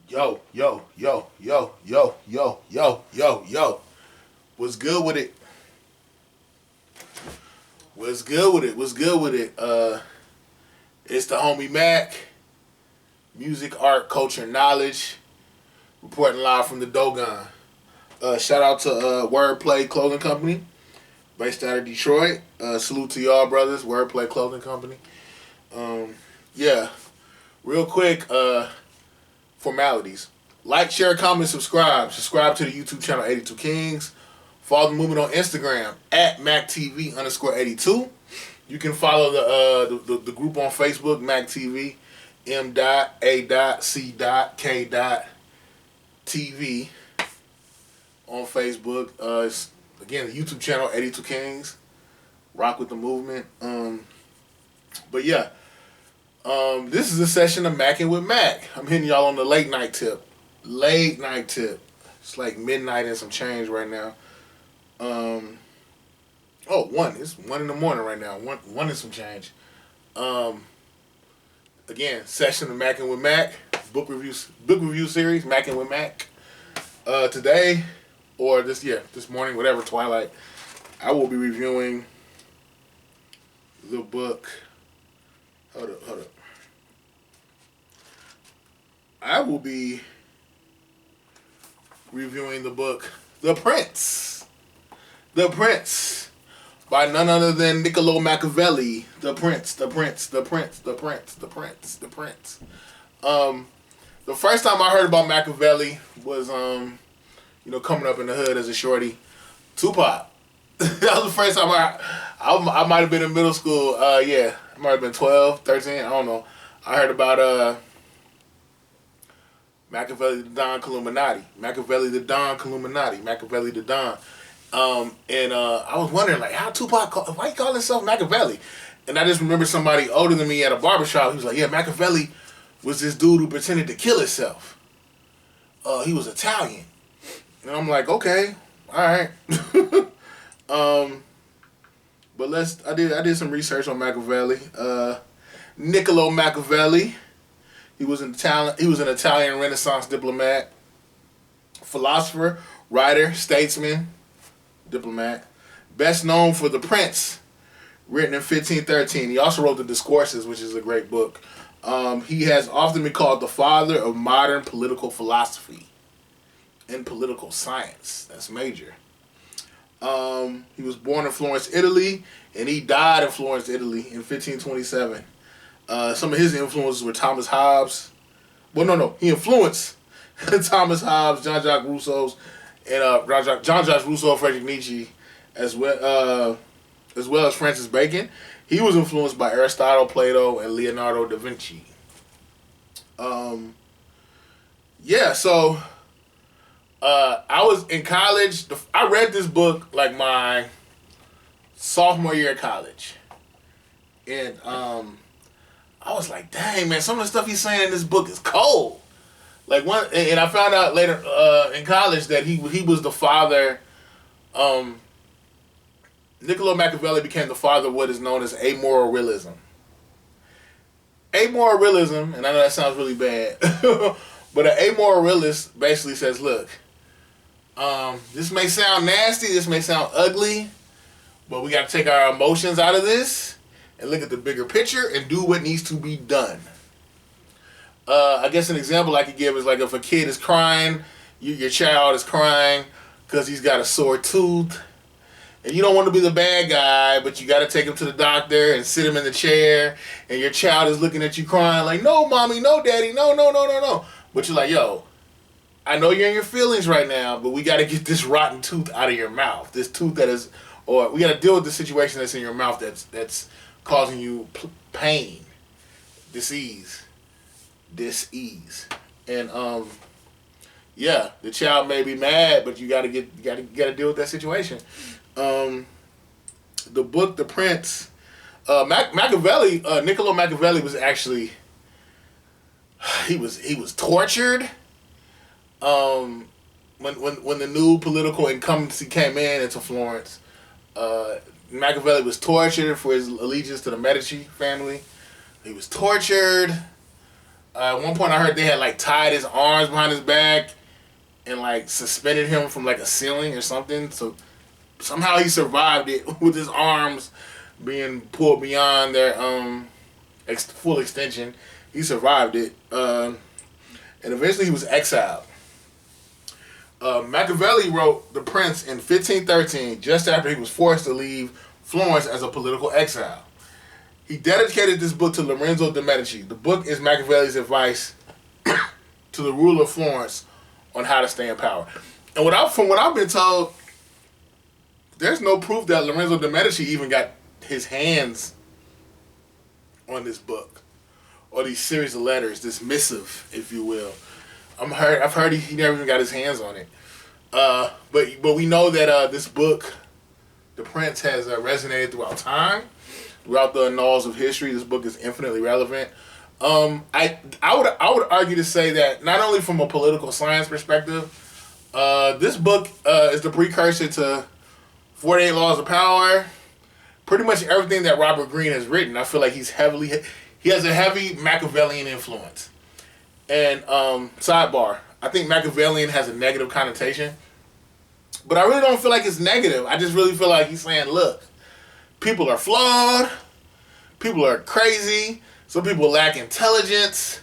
Yo, yo, yo, yo, yo, yo, yo, yo, yo. What's good with it? What's good with it? What's good with it? It's the homie Mack. Music, art, culture, knowledge. Reporting live from the Dogon. Shout out to Wordplay Clothing Company, based out of Detroit. Salute to y'all, brothers. Wordplay Clothing Company. Yeah. Real quick, formalities. Like, share, comment, subscribe. Subscribe to the YouTube channel 82 Kings. Follow the movement on Instagram at MACKTV_82. You can follow the group on Facebook, MACKTV, M.A.C.K.TV on Facebook. It's, again, the YouTube channel 82 Kings. Rock with the movement. But yeah. This is a session of Mackin with Mack. I'm hitting y'all on the late night tip. Late night tip. It's like midnight and some change right now. It's 1 in the morning right now. One and some change. Again, session of Mackin with Mack. Book review series, Mackin with Mack. Today, or this morning, whatever, twilight, I will be reviewing the book. Hold up. I will be reviewing the book The Prince. The Prince. By none other than Niccolo Machiavelli. The Prince. The Prince. The Prince. The Prince. The Prince. The Prince. The first time I heard about Machiavelli was coming up in the hood as a shorty. Tupac. That was the first time I might have been in middle school. I might have been 12, 13, I don't know. I heard about Machiavelli the Don Illuminati. Machiavelli the Don Illuminati. Machiavelli the Don. And I was wondering, like, how Tupac, why he call himself Machiavelli? And I just remember somebody older than me at a barbershop. He was like, yeah, Machiavelli was this dude who pretended to kill himself. He was Italian. And I'm like, okay, all right. But I did some research on Machiavelli. Niccolo Machiavelli. He was an Italian Renaissance diplomat, philosopher, writer, statesman, diplomat. Best known for The Prince, written in 1513. He also wrote The Discourses, which is a great book. He has often been called the father of modern political philosophy and political science. That's major. He was born in Florence, Italy, and he died in Florence, Italy in 1527. Some of his influences were Thomas Hobbes. He influenced Thomas Hobbes, Jean-Jacques Rousseau, and Jean-Jacques Rousseau, Friedrich Nietzsche, as well as Francis Bacon. He was influenced by Aristotle, Plato, and Leonardo da Vinci. I was in college. I read this book like my sophomore year of college. And I was like, dang, man, some of the stuff he's saying in this book is cold. And I found out later in college that he was the father. Niccolo Machiavelli became the father of what is known as amoral realism. Amoral realism, and I know that sounds really bad, but an amoral realist basically says, look, this may sound nasty, this may sound ugly, but we got to take our emotions out of this and look at the bigger picture and do what needs to be done. I guess an example I could give is like if a kid is crying, your child is crying because he's got a sore tooth, and you don't want to be the bad guy, but you got to take him to the doctor and sit him in the chair, and your child is looking at you crying like, no, mommy, no, daddy, no. But you're like, yo, I know you're in your feelings right now, but we got to get this rotten tooth out of your mouth. This tooth we got to deal with the situation that's in your mouth that's causing you pain, disease. And the child may be mad, but you got to deal with that situation. The book The Prince, Machiavelli, Niccolo Machiavelli was actually he was tortured. When the new political incumbency came into Florence, Machiavelli was tortured for his allegiance to the Medici family. He was tortured. At one point I heard they had like tied his arms behind his back and like suspended him from like a ceiling or something. So somehow he survived it with his arms being pulled beyond their full extension. He survived it, and eventually he was exiled. Machiavelli wrote The Prince in 1513, just after he was forced to leave Florence as a political exile. He dedicated this book to Lorenzo de' Medici. The book is Machiavelli's advice to the ruler of Florence on how to stay in power. And from what I've been told, there's no proof that Lorenzo de' Medici even got his hands on this book or these series of letters, this missive, if you will. I've heard he never even got his hands on it. But we know that this book, The Prince, has resonated throughout time, throughout the annals of history. This book is infinitely relevant. I would argue to say that not only from a political science perspective, this book is the precursor to 48 Laws of Power. Pretty much everything that Robert Greene has written, I feel like he has a heavy Machiavellian influence. And sidebar, I think Machiavellian has a negative connotation, but I really don't feel like it's negative. I just really feel like he's saying, look, people are flawed, people are crazy, some people lack intelligence,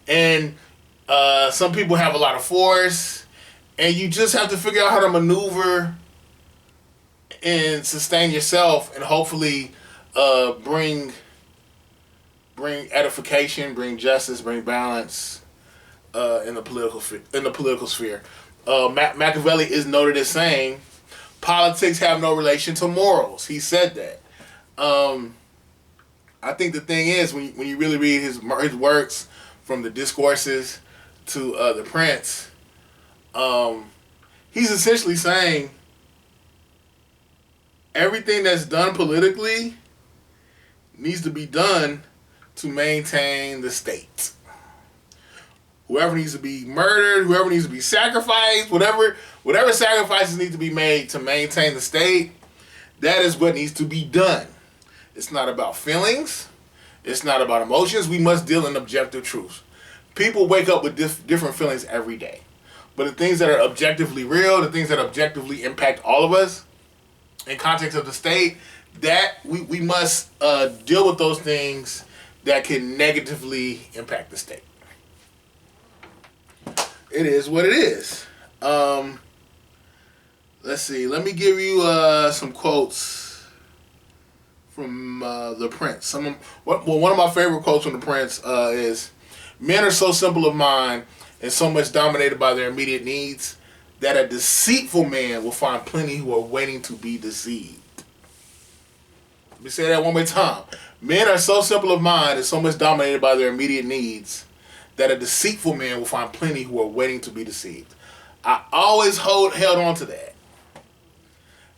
and some people have a lot of force, and you just have to figure out how to maneuver and sustain yourself, and hopefully bring edification, bring justice, bring balance in the political sphere. Machiavelli is noted as saying, politics have no relation to morals. He said that. I think the thing is, when you really read his works, from the discourses to The Prince, he's essentially saying everything that's done politically needs to be done to maintain the state. Whoever needs to be murdered, whoever needs to be sacrificed, whatever sacrifices need to be made to maintain the state, that is what needs to be done. It's not about feelings. It's not about emotions. We must deal in objective truths. People wake up with different feelings every day. But the things that are objectively real, the things that objectively impact all of us, in context of the state, that we must deal with those things that can negatively impact the state. It is what it is. Let's see. Let me give you some quotes from The Prince. One of my favorite quotes from The Prince is, "Men are so simple of mind and so much dominated by their immediate needs that a deceitful man will find plenty who are waiting to be deceived." Let me say that one more time. Men are so simple of mind and so much dominated by their immediate needs that a deceitful man will find plenty who are waiting to be deceived. I always held on to that.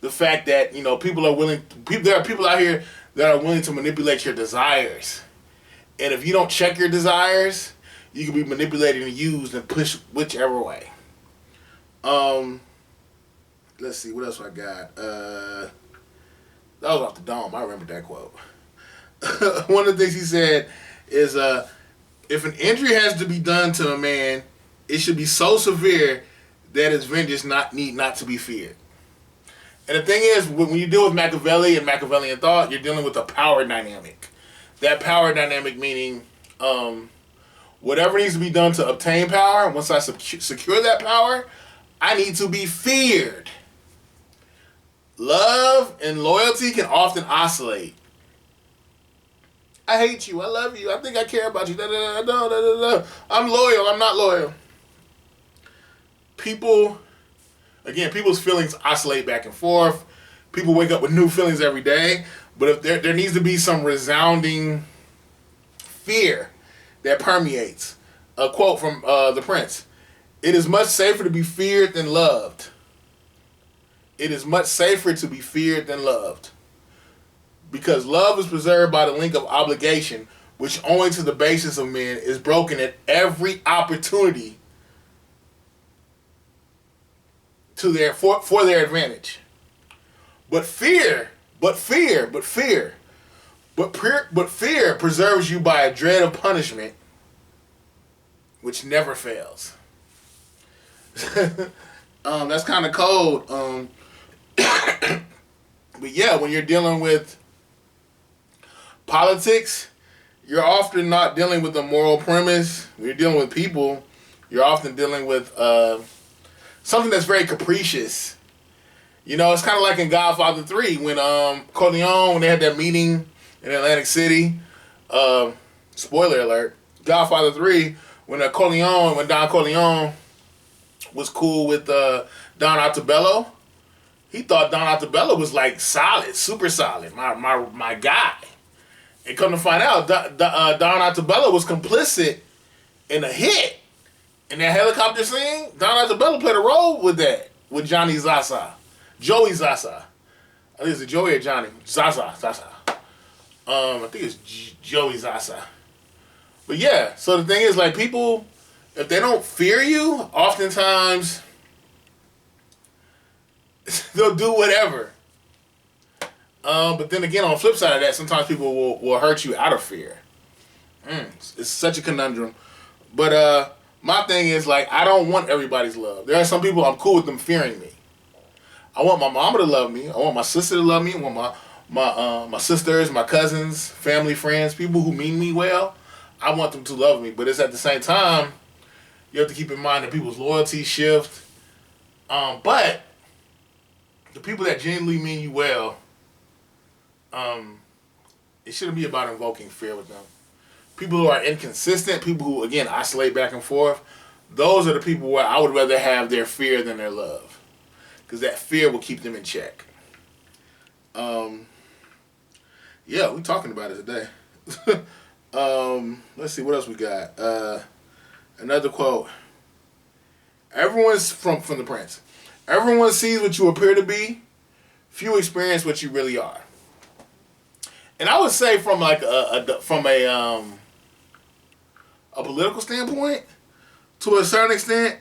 The fact that, there are people out here that are willing to manipulate your desires. And if you don't check your desires, you can be manipulated and used and pushed whichever way. Let's see, what else I got? That was off the dome. I remember that quote. One of the things he said is, if an injury has to be done to a man, it should be so severe that its vengeance need not to be feared. And the thing is, when you deal with Machiavelli and Machiavellian thought, you're dealing with a power dynamic. That power dynamic meaning, whatever needs to be done to obtain power, once I secure that power, I need to be feared. Love and loyalty can often oscillate. I hate you. I love you. I think I care about you. I'm loyal. I'm not loyal. People's feelings oscillate back and forth. People wake up with new feelings every day. But if there needs to be some resounding fear that permeates. A quote from The Prince. "It is much safer to be feared than loved. It is much safer to be feared than loved. Because love is preserved by the link of obligation, which owing to the basis of men is broken at every opportunity for their advantage. But fear preserves you by a dread of punishment which never fails. That's kind of cold. But yeah, when you're dealing with politics, you're often not dealing with a moral premise. When you're dealing with people, you're often dealing with something that's very capricious. You know, it's kind of like in Godfather 3 when Corleone, when they had that meeting in Atlantic City. Spoiler alert. Godfather 3, when Don Corleone was cool with Don Ottobello, he thought Don Ottobello was like solid, super solid, my guy. And come to find out, Don Ottobello was complicit in a hit. In that helicopter scene, Don Ottobello played a role with that, with Joey Zaza. I think it's Joey or Johnny. Zaza. I think it's Joey Zaza. But yeah, so the thing is, like, people, if they don't fear you, oftentimes they'll do whatever. But then again, on the flip side of that, sometimes people will hurt you out of fear. It's such a conundrum. But my thing is, like, I don't want everybody's love. There are some people I'm cool with them fearing me. I want my mama to love me. I want my sister to love me. I want my sisters, my cousins, family, friends, people who mean me well. I want them to love me. But it's at the same time, you have to keep in mind that people's loyalties shift. But the people that genuinely mean you well, it shouldn't be about invoking fear with them. People who are inconsistent, people who, again, oscillate back and forth, those are the people where I would rather have their fear than their love. Because that fear will keep them in check. Yeah, we're talking about it today. Let's see, what else we got? Another quote. Everyone's from the Prince. Everyone sees what you appear to be. Few experience what you really are. And I would say from like a political standpoint, to a certain extent,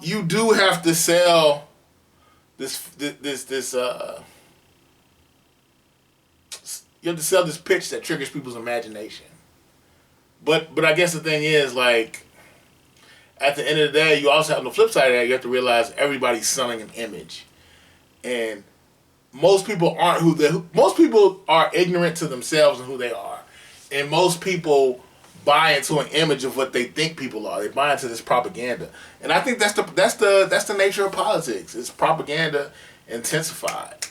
you do have to sell this you have to sell this pitch that triggers people's imagination. But I guess the thing is, like, at the end of the day, you also have, on the flip side of that, you have to realize everybody's selling an image. And most people most people are ignorant to themselves and who they are. And most people buy into an image of what they think people are. They buy into this propaganda. And I think that's the nature of politics. It's propaganda intensified.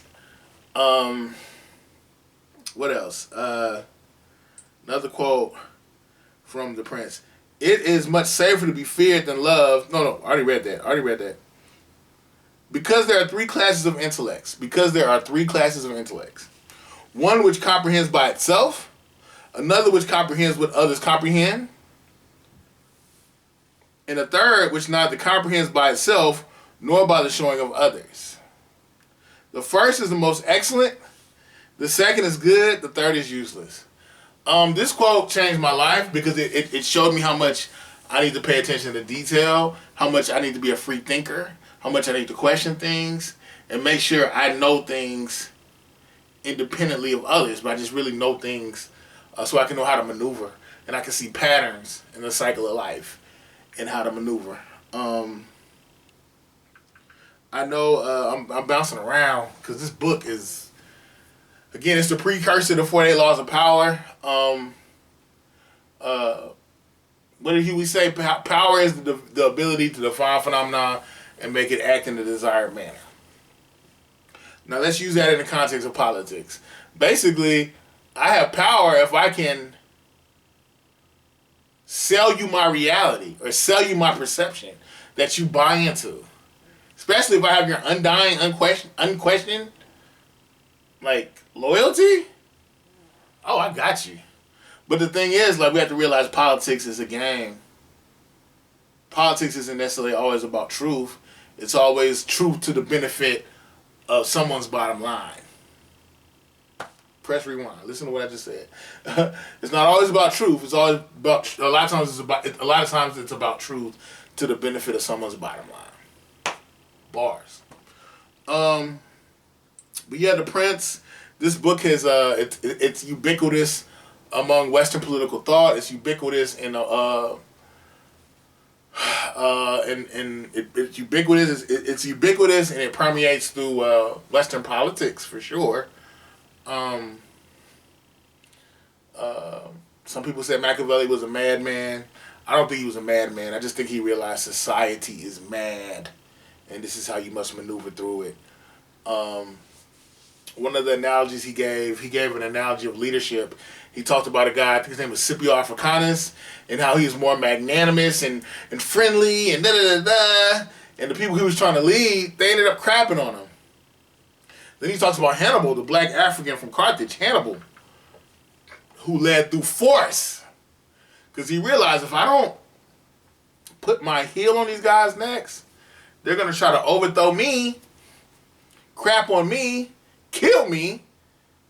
What else? Another quote from the Prince. It is much safer to be feared than loved. No, I already read that. Because there are three classes of intellects. One which comprehends by itself. Another which comprehends what others comprehend. And a third which neither comprehends by itself nor by the showing of others. The first is the most excellent. The second is good. The third is useless. This quote changed my life because it showed me how much I need to pay attention to detail, how much I need to be a free thinker, how much I need to question things, and make sure I know things independently of others, but I just really know things so I can know how to maneuver, and I can see patterns in the cycle of life and how to maneuver. I know I'm bouncing around because this book is, again, it's the precursor to 48 Laws of Power. What did we say? Power is the ability to define phenomena and make it act in the desired manner. Now let's use that in the context of politics. Basically, I have power if I can sell you my reality or sell you my perception that you buy into. Especially if I have your undying, unquestioned, like, loyalty. Oh, I got you. But the thing is, like, we have to realize politics is a game. Politics isn't necessarily always about truth. It's always truth to the benefit of someone's bottom line. Press rewind. Listen to what I just said. It's not always about truth. It's always about, a lot of times it's about truth to the benefit of someone's bottom line. Bars. But yeah, The Prince. This book has it's ubiquitous among Western political thought. It's ubiquitous in and it's ubiquitous. It's ubiquitous, and it permeates through Western politics for sure. Some people said Machiavelli was a madman. I don't think he was a madman. I just think he realized society is mad, and this is how you must maneuver through it. One of the analogies he gave an analogy of leadership. He talked about a guy, I think his name was Scipio Africanus, and how he was more magnanimous and friendly and da-da-da-da. And the people he was trying to lead, they ended up crapping on him. Then he talks about Hannibal, the black African from Carthage, Hannibal, who led through force. Because he realized, if I don't put my heel on these guys' necks, they're going to try to overthrow me, crap on me, kill me,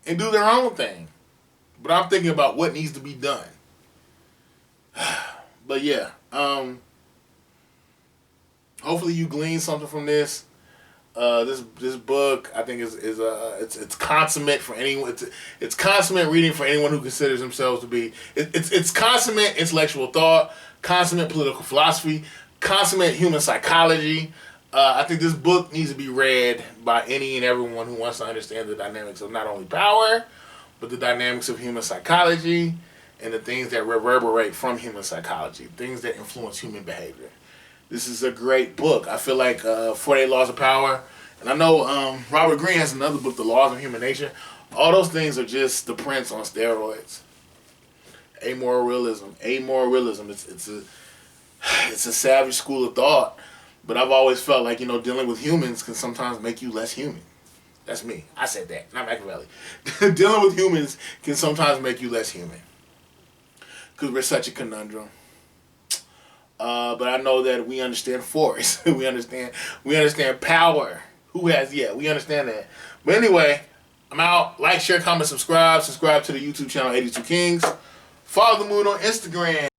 and do their own thing. But I'm thinking about what needs to be done. But yeah, hopefully you glean something from this. This book, I think, it's consummate for anyone. It's consummate reading for anyone who considers themselves to be. It's consummate intellectual thought, consummate political philosophy, consummate human psychology. I think this book needs to be read by any and everyone who wants to understand the dynamics of not only power, but the dynamics of human psychology and the things that reverberate from human psychology, things that influence human behavior. This is a great book. I feel like 48 Laws of Power, and I know Robert Greene has another book, The Laws of Human Nature. All those things are just the Prince on steroids. Amoral realism. It's a savage school of thought, but I've always felt like, dealing with humans can sometimes make you less human. That's me. I said that, not Machiavelli. Dealing with humans can sometimes make you less human, because we're such a conundrum. But I know that we understand force. we understand power. We understand that. But anyway, I'm out. Like, share, comment, subscribe. Subscribe to the YouTube channel 82 Kings. Follow the Moon on Instagram.